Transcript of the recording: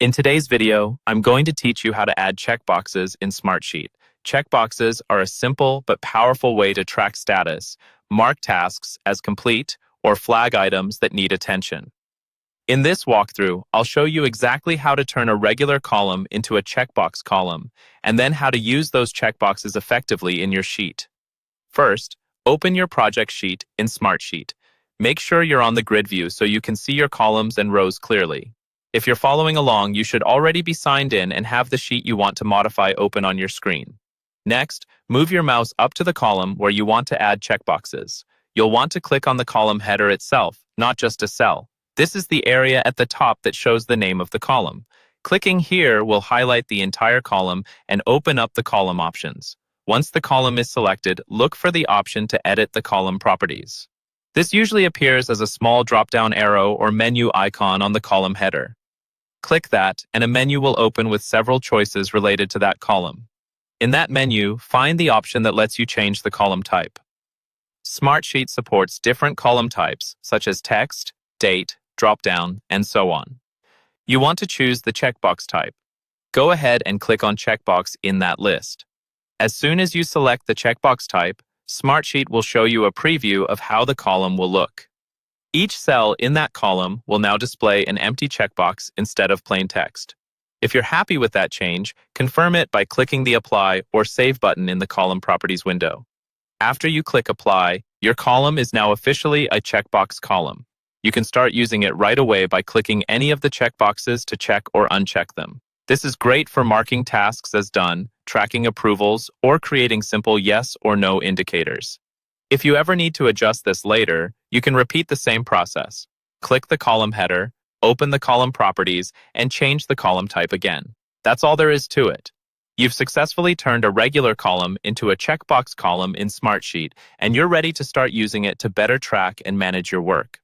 In today's video, I'm going to teach you how to add checkboxes in Smartsheet. Checkboxes are a simple but powerful way to track status, mark tasks as complete, or flag items that need attention. In this walkthrough, I'll show you exactly how to turn a regular column into a checkbox column, and then how to use those checkboxes effectively in your sheet. First, open your project sheet in Smartsheet. Make sure you're on the grid view so you can see your columns and rows clearly. If you're following along, you should already be signed in and have the sheet you want to modify open on your screen. Next, move your mouse up to the column where you want to add checkboxes. You'll want to click on the column header itself, not just a cell. This is the area at the top that shows the name of the column. Clicking here will highlight the entire column and open up the column options. Once the column is selected, look for the option to edit the column properties. This usually appears as a small drop-down arrow or menu icon on the column header. Click that, and a menu will open with several choices related to that column. In that menu, find the option that lets you change the column type. Smartsheet supports different column types, such as text, date, drop-down, and so on. You want to choose the checkbox type. Go ahead and click on checkbox in that list. As soon as you select the checkbox type, Smartsheet will show you a preview of how the column will look. Each cell in that column will now display an empty checkbox instead of plain text. If you're happy with that change, confirm it by clicking the Apply or Save button in the Column Properties window. After you click Apply, your column is now officially a checkbox column. You can start using it right away by clicking any of the checkboxes to check or uncheck them. This is great for marking tasks as done, tracking approvals, or creating simple yes or no indicators. If you ever need to adjust this later, you can repeat the same process. Click the column header, open the column properties, and change the column type again. That's all there is to it. You've successfully turned a regular column into a checkbox column in Smartsheet, and you're ready to start using it to better track and manage your work.